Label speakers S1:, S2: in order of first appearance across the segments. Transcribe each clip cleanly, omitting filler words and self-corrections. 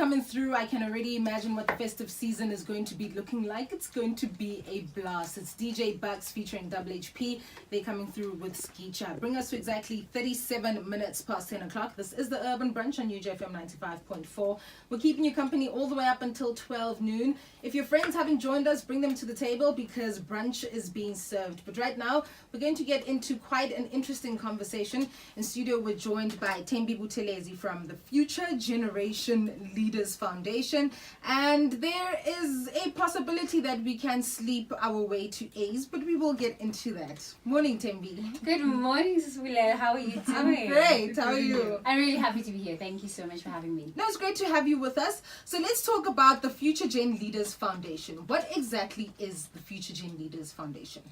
S1: coming through. I can already imagine what the festive season is going to be looking like. It's going to be a blast. It's DJ Bucks featuring Double HP. They're coming through with Skicha. Bring us to exactly 37 minutes past 10 o'clock. This is the Urban Brunch on UJFM 95.4. We're keeping you company all the way up until 12 noon. If your friends haven't joined us, bring them to the table because brunch is being served. But right now, we're going to get into quite an interesting conversation. In studio, we're joined by Thembi Buthelezi from the Future Generation Leaders Foundation. And there is a possibility that we can sleep our way to A's, but we will get into that. Morning, Thembi.
S2: Good morning, Siswile. How are you doing?
S1: I'm great. How are you?
S2: I'm really happy to be here. Thank you so much for having me.
S1: No, it's great to have you with us. So let's talk about the Future Gen Leaders Foundation. What exactly is the Future Gen Leaders Foundation?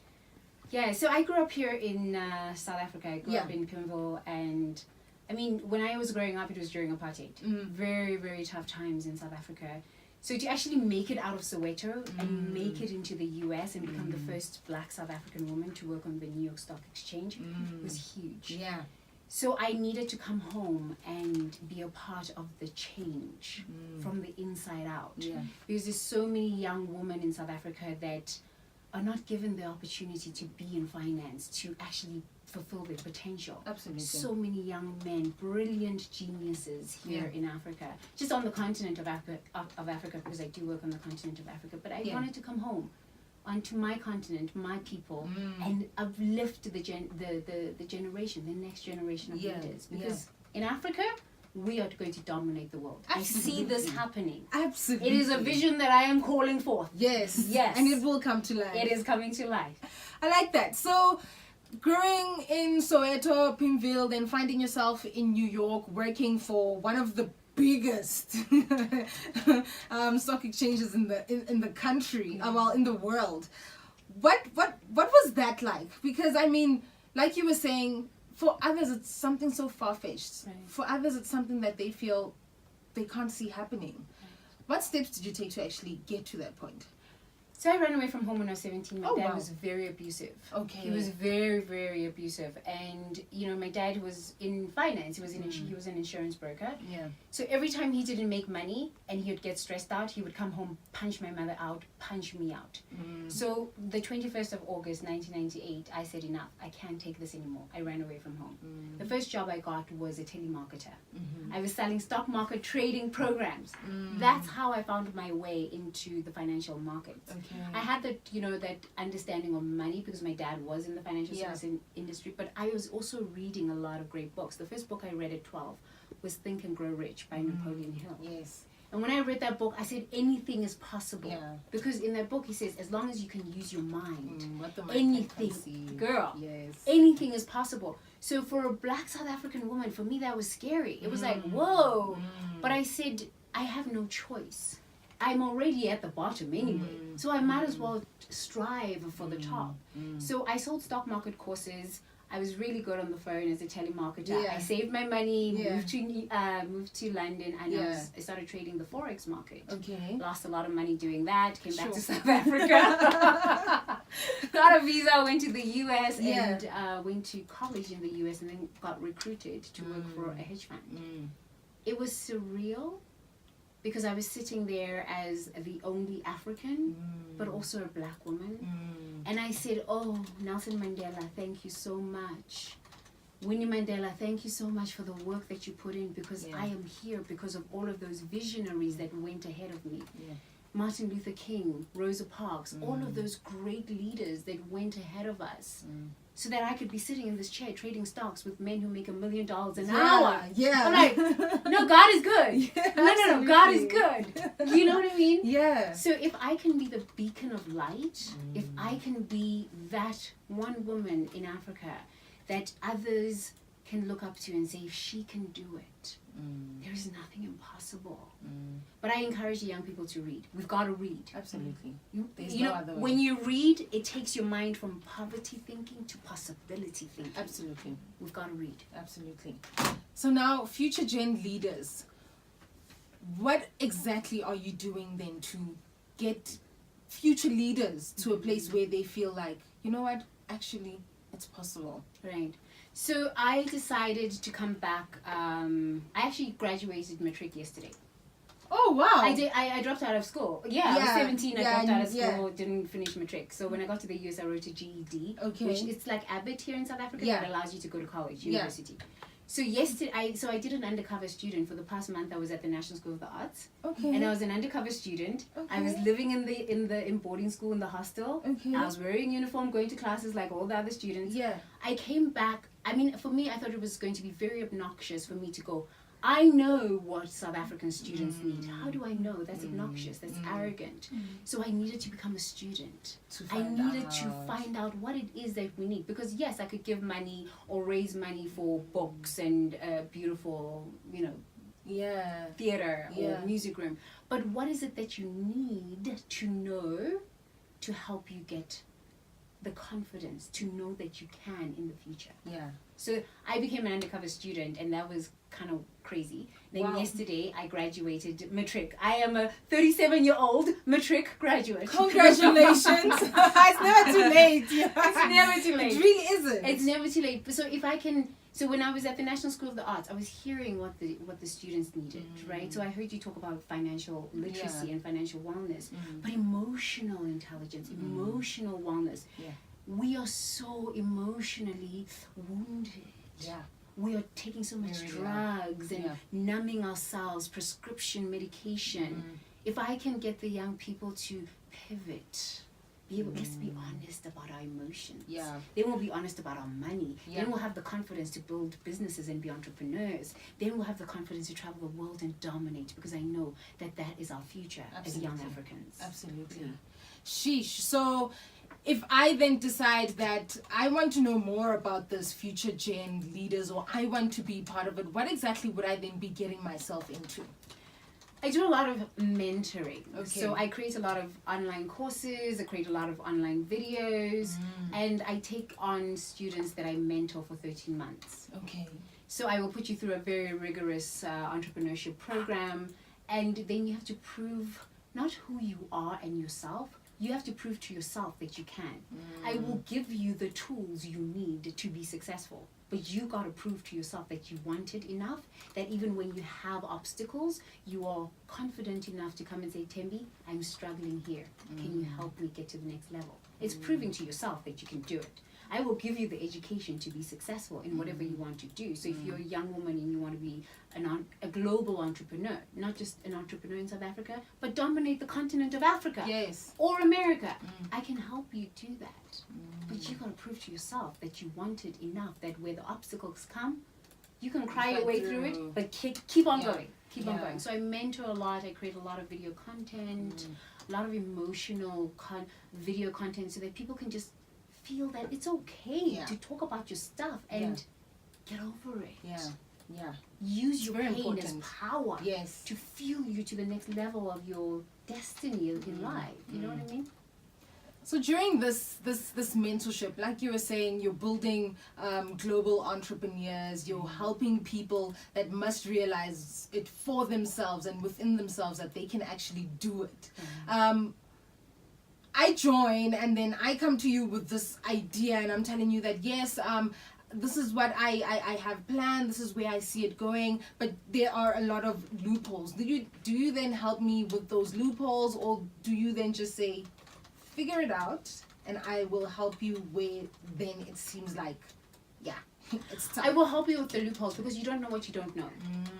S2: Yeah, so I grew up here in South Africa. I grew up in Pimville, and I mean, when I was growing up, it was during apartheid. Very, very tough times in South Africa. So to actually make it out of Soweto and make it into the US and become the first Black South African woman to work on the New York Stock Exchange was huge.
S1: Yeah.
S2: So I needed to come home and be a part of the change from the inside out.
S1: Yeah.
S2: Because there's so many young women in South Africa that are not given the opportunity to be in finance, to actually fulfill their potential.
S1: Absolutely.
S2: So many young men, brilliant geniuses here in Africa, just on the continent of Africa, because I do work on the continent of Africa. But I wanted to come home onto my continent, my people, and uplift the generation, the next generation of leaders. Because in Africa, we are going to dominate the world.
S1: Absolutely.
S2: I see this happening.
S1: Absolutely.
S2: It is a vision that I am calling forth.
S1: Yes.
S2: Yes.
S1: And it will come to life.
S2: It is coming to life.
S1: I like that. So, growing in Soweto, Pimville, then finding yourself in New York, working for one of the biggest stock exchanges in the country, well, in the world. What was that like? Because I mean, like you were saying, for others it's something so far-fetched.
S2: Right.
S1: For others it's something that they feel they can't see happening. Right. What steps did you take to actually get to that point?
S2: So I ran away from home when I was 17. My dad was very abusive.
S1: Okay.
S2: He was very, very abusive. And, you know, my dad was in finance. He was an insurance broker.
S1: Yeah.
S2: So every time he didn't make money and he would get stressed out, he would come home, punch my mother out, punch me out. So the 21st of August, 1998, I said enough. I can't take this anymore. I ran away from home. The first job I got was a telemarketer. I was selling stock market trading programs. That's how I found my way into the financial markets.
S1: Okay.
S2: I had that, you know, that understanding of money because my dad was in the financial service industry, but I was also reading a lot of great books. The first book I read at 12 was Think and Grow Rich by Napoleon Hill.
S1: Yes.
S2: And when I read that book, I said anything is possible.
S1: Yeah.
S2: Because in that book he says, as long as you can use your mind,
S1: What the mind
S2: anything,
S1: can see.
S2: girl,
S1: Yes.
S2: anything is possible. So for a Black South African woman, for me that was scary. It was like, whoa. But I said, I have no choice. I'm already at the bottom anyway, so I might as well strive for the top. So I sold stock market courses. I was really good on the phone as a telemarketer. I saved my money, moved to London, and I started trading the forex market.
S1: Okay.
S2: Lost a lot of money doing that. Came back to South Africa. Got a visa, went to the US, and went to college in the US, and then got recruited to work for a hedge fund. It was surreal. Because I was sitting there as the only African, but also a Black woman. And I said, oh, Nelson Mandela, thank you so much. Winnie Mandela, thank you so much for the work that you put in, because I am here because of all of those visionaries that went ahead of me. Martin Luther King, Rosa Parks, all of those great leaders that went ahead of us. So that I could be sitting in this chair trading stocks with men who make $1 million an hour.
S1: Yeah.
S2: I'm like, no, God is good. No, God is good. You know what I mean?
S1: Yeah.
S2: So if I can be the beacon of light, if I can be that one woman in Africa that others can look up to and say, if she can do it, there is nothing impossible. But I encourage the young people to read. We've got to read.
S1: Absolutely.
S2: You know, when you read, it takes your mind from poverty thinking to possibility thinking.
S1: Absolutely.
S2: We've got to read.
S1: Absolutely. So now, Future Gen leaders, what exactly are you doing then to get future leaders to a place where they feel like, you know what, actually, it's possible?
S2: Right. So I decided to come back. I actually graduated matric yesterday.
S1: Oh, wow.
S2: I dropped out of school. I was 17. I dropped out of school. Didn't finish matric. So when I got to the US, I wrote a GED. Okay. Which it's like Abbott here in South Africa that allows you to go to college, university. So yesterday, I did an undercover student for the past month. I was at the National School of the Arts. Okay. And I was an undercover student. Okay. I was living in boarding school in the hostel. Okay. I was wearing uniform, going to classes like all the other students. Yeah. I came back. I mean, for me, I thought it was going to be very obnoxious for me to go, I know what South African students need. How do I know? That's obnoxious. That's arrogant. So I needed to become a student. I needed to find out what it is that we need. Because yes, I could give money or raise money for books and beautiful, theater or music room. But what is it that you need to know to help you get the confidence to know that you can in the future? Yeah. So I became an undercover student, and that was kind of crazy. Then yesterday I graduated matric. I am a 37-year-old matric graduate.
S1: Congratulations. It's never too late.
S2: It's never too late.
S1: It really isn't.
S2: It's never too late. So when I was at the National School of the Arts, I was hearing what the students needed, right? So I heard you talk about financial literacy and financial wellness, but emotional intelligence, emotional wellness. Yeah. We are so emotionally wounded. Yeah. We are taking so much drugs and numbing ourselves, prescription medication. If I can get the young people to pivot, let's be honest about our emotions. Yeah. Then we'll be honest about our money. Yeah. Then we'll have the confidence to build businesses and be entrepreneurs. Then we'll have the confidence to travel the world and dominate, because I know that is our future as young Africans. Absolutely.
S1: Yeah. Sheesh. So if I then decide that I want to know more about this future gen leaders, or I want to be part of it, what exactly would I then be getting myself into?
S2: I do a lot of mentoring. Okay. So I create a lot of online courses, I create a lot of online videos, and I take on students that I mentor for 13 months. Okay. So I will put you through a very rigorous entrepreneurship program, and then you have to prove not who you are and yourself. You have to prove to yourself that you can. I will give you the tools you need to be successful. But you got to prove to yourself that you want it enough, that even when you have obstacles, you are confident enough to come and say, Tembi, I'm struggling here. Can you help me get to the next level? It's proving to yourself that you can do it. I will give you the education to be successful in whatever you want to do. So if you're a young woman and you want to be a global entrepreneur, not just an entrepreneur in South Africa, but dominate the continent of Africa or America, I can help you do that. But you got to prove to yourself that you want it enough, that where the obstacles come, you can cry your way through it, but keep on going. Keep on going. So I mentor a lot. I create a lot of video content, a lot of emotional video content, so that people can just feel that it's okay to talk about your stuff and get over it. Yeah. Use your pain as power to fuel you to the next level of your destiny in life. You know what I mean?
S1: So during this mentorship, like you were saying, you're building global entrepreneurs, you're helping people that must realize it for themselves and within themselves that they can actually do it. I join, and then I come to you with this idea, and I'm telling you that yes, this is what I have planned, this is where I see it going, but there are a lot of loopholes. Do you then help me with those loopholes, or do you then just say, figure it out, and I will help you where then it seems like, it's tough?
S2: I will help you with the loopholes, because you don't know what you don't know.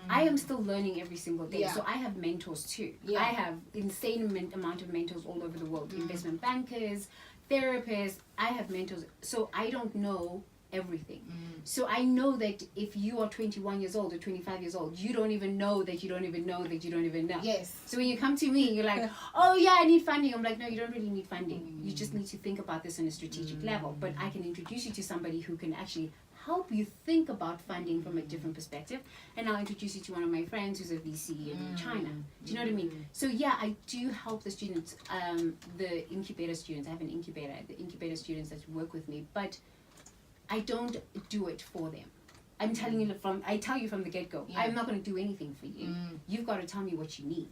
S2: I am still learning every single day. So I have mentors too. I have insane amount of mentors all over the world. Investment bankers, therapists. I have mentors. So I don't know everything. So I know that if you are 21 years old or 25 years old, you don't even know that you don't even know that you don't even know. Yes. So when you come to me, you're like, oh yeah, I need funding. I'm like, no, you don't really need funding. You just need to think about this on a strategic level. But I can introduce you to somebody who can actually help you think about funding from a different perspective. And I'll introduce you to one of my friends who's a VC in China. Do you know what I mean? So yeah, I do help the students, the incubator students. I have an incubator, the incubator students that work with me, but I don't do it for them. I'm telling you I tell you from the get-go, I'm not going to do anything for you. You've got to tell me what you need.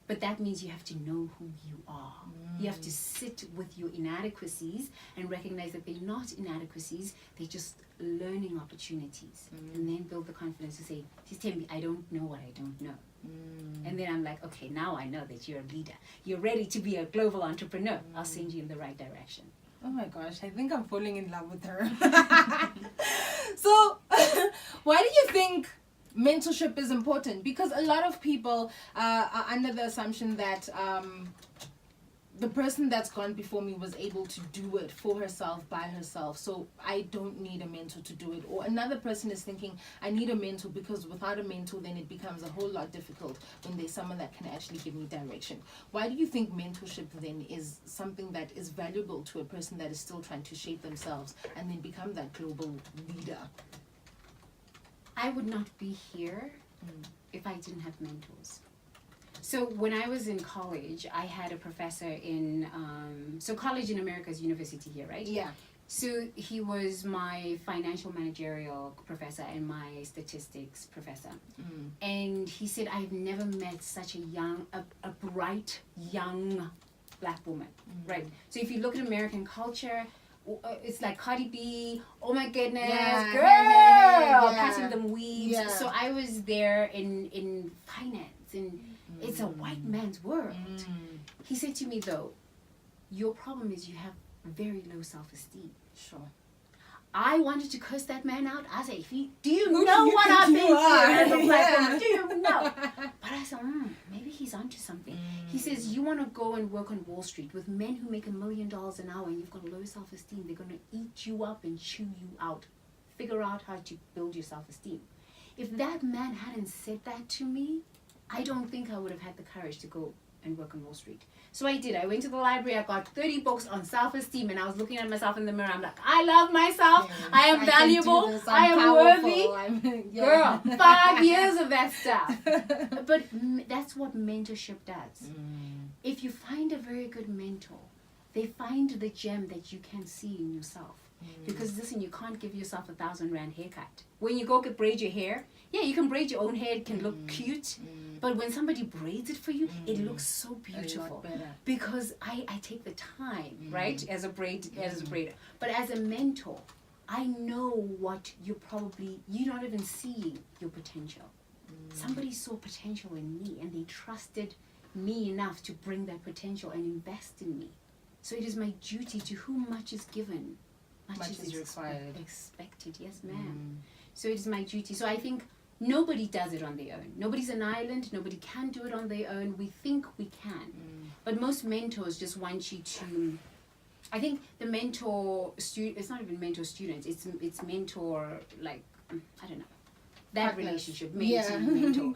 S2: But that means you have to know who you are. You have to sit with your inadequacies and recognize that they're not inadequacies, they're just learning opportunities. And then build the confidence to say, Tembi, I don't know what I don't know. And then I'm like, okay, now I know that you're a leader. You're ready to be a global entrepreneur. I'll send you in the right direction.
S1: Oh my gosh, I think I'm falling in love with her. So, why do you think mentorship is important? Because a lot of people are under the assumption that the person that's gone before me was able to do it for herself, by herself, so I don't need a mentor to do it. Or another person is thinking, I need a mentor because without a mentor then it becomes a whole lot difficult when there's someone that can actually give me direction. Why do you think mentorship then is something that is valuable to a person that is still trying to shape themselves and then become that global leader?
S2: I would not be here if I didn't have mentors. So when I was in college, I had a professor in, so college in America is university here, right?
S1: Yeah.
S2: So he was my financial managerial professor and my statistics professor. And he said, I've never met such a bright, young black woman, right? So if you look at American culture, it's like Cardi B, oh my goodness, girl, passing them weaves.
S1: Yeah.
S2: So I was there in finance, and it's a white man's world. He said to me, though, your problem is you have very low self-esteem.
S1: Sure.
S2: I wanted to curse that man out. I said, do you know what I've been through as a black woman? Do you know? But I said, maybe he's onto something. He says, you want to go and work on Wall Street with men who make $1 million an hour and you've got low self-esteem. They're going to eat you up and chew you out. Figure out how to build your self-esteem. If that man hadn't said that to me, I don't think I would have had the courage to go and work on Wall Street. So I did. I went to the library. I got 30 books on self-esteem, and I was looking at myself in the mirror. I'm like, I love myself. I am valuable. I am worthy. Girl, 5 years of that stuff. But that's what mentorship does. If you find a very good mentor, they find the gem that you can see in yourself. Because listen, you can't give yourself 1,000 rand haircut. When you go braid your hair, yeah, you can braid your own hair. It can look cute. But when somebody braids it for you, it looks so beautiful. Because I take the time, right, as a braider. But as a mentor, I know what you're not even seeing your potential. Somebody saw potential in me, and they trusted me enough to bring that potential and invest in me. So it is my duty to whom much is given. Much is required. Expected, yes, ma'am. So it is my duty. So I think nobody does it on their own. Nobody's an island. Nobody can do it on their own. We think we can. But most mentors just want you to... I think the mentor-student... It's not even mentor-student. It's mentor, like... I don't know. That partners. Relationship, mentor.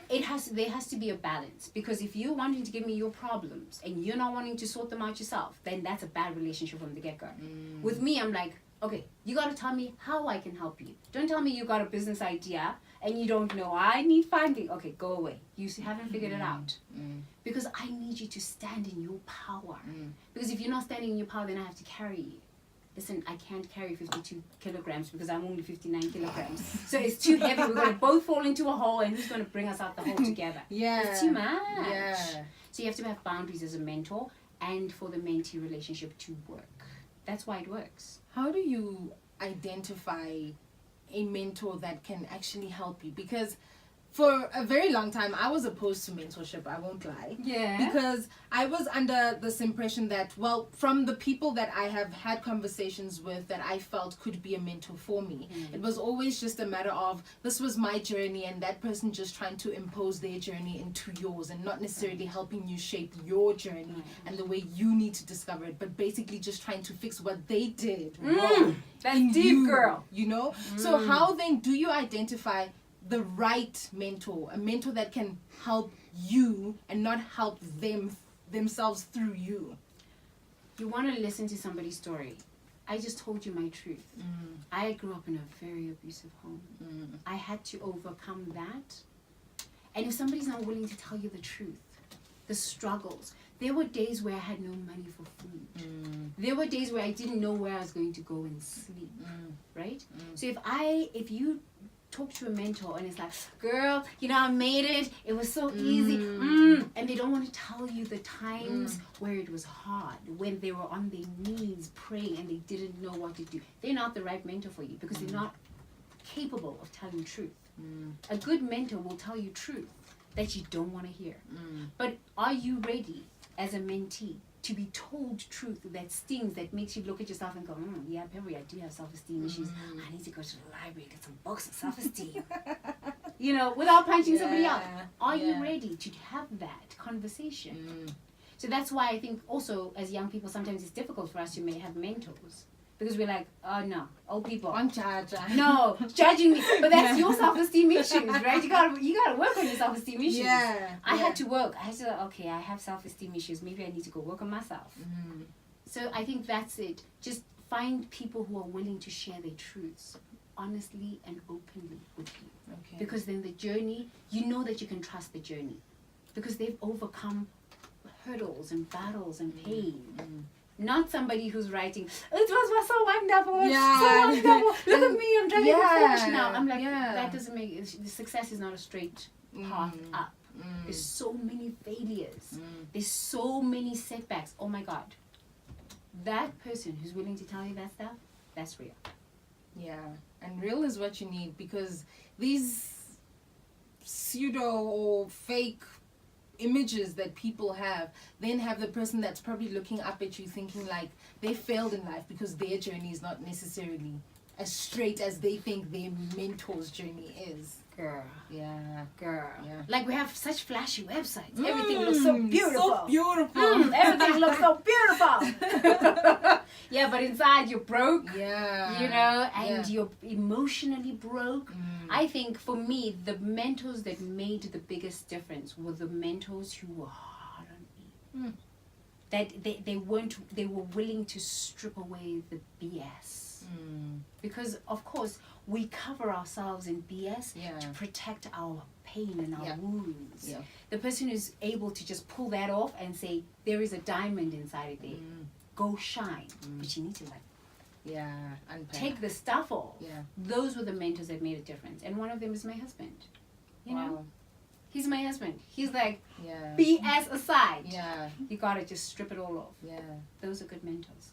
S2: There has to be a balance, because if you're wanting to give me your problems and you're not wanting to sort them out yourself, then that's a bad relationship from the get-go. With me, I'm like, okay, you got to tell me how I can help you. Don't tell me you got a business idea and you don't know I need funding. Okay, go away. You haven't figured it out. Because I need you to stand in your power. Because if you're not standing in your power, then I have to carry you. Listen, I can't carry 52 kilograms because I'm only 59 kilograms. So it's too heavy. We're going to both fall into a hole, and who's going to bring us out the hole together? It's too much. So you have to have boundaries as a mentor and for the mentee relationship to work. That's why it works.
S1: How do you identify a mentor that can actually help you? Because for a very long time, I was opposed to mentorship, I won't lie. Because I was under this impression that, well, from the people that I have had conversations with that I felt could be a mentor for me, it was always just a matter of, this was my journey and that person just trying to impose their journey into yours and not necessarily helping you shape your journey and the way you need to discover it, but basically just trying to fix what they did wrong.
S2: That's deep, girl.
S1: You know? So how then do you identify the right mentor, a mentor that can help you and not help themselves through you?
S2: You want to listen to somebody's story. I just told you my truth. I grew up in a very abusive home. I had to overcome that. And if somebody's not willing to tell you the truth, the struggles, there were days where I had no money for food. There were days where I didn't know where I was going to go and sleep, right? So if you talk to a mentor and it's like, girl, you know, I made it was so easy, and they don't want to tell you the times where it was hard, when they were on their knees praying and they didn't know what to do, they're not the right mentor for you, because they're not capable of telling truth. A good mentor will tell you truth, that you don't want to hear. But are you ready as a mentee to be told truth that stings, that makes you look at yourself and go, yeah, Perry, I do have self-esteem issues. I need to go to the library, get some books on self-esteem. You know, without punching somebody out. Are you ready to have that conversation? So that's why I think also as young people, sometimes it's difficult for us to have mentors. Because we're like, oh no, old people. No, judging me. But that's your self-esteem issues, right? You gotta work on your self-esteem issues. I had to work. I said, okay, I have self-esteem issues. Maybe I need to go work on myself. So I think that's it. Just find people who are willing to share their truths honestly and openly with you. Because then the journey, you know that you can trust the journey. Because they've overcome hurdles and battles and pain. Not somebody who's writing, it was so wonderful, so wonderful. Look at me, I'm driving a Porsche now. I'm like, that doesn't make it. Success is not a straight path up. There's so many failures. There's so many setbacks. Oh my God. That person who's willing to tell you that stuff, that's real.
S1: Yeah, and real is what you need, because these pseudo or fake images that people have then have the person that's probably looking up at you thinking like they failed in life because their journey is not necessarily as straight as they think their mentor's journey is.
S2: Girl.
S1: Yeah.
S2: Like we have such flashy websites. Everything looks so beautiful.
S1: So beautiful.
S2: Everything looks so beautiful. Yeah, but inside you're broke.
S1: Yeah.
S2: You know, and you're emotionally broke. I think for me, the mentors that made the biggest difference were the mentors who were hard on me. That they were willing to strip away the BS. Because of course we cover ourselves in BS to protect our pain and our wounds. The person who's able to just pull that off and say there is a diamond inside of there, go shine, but you need to take the stuff off. Those were the mentors that made a difference, and one of them is my husband. You know, he's my husband. He's like, BS aside, you gotta just strip it all off. Those are good mentors.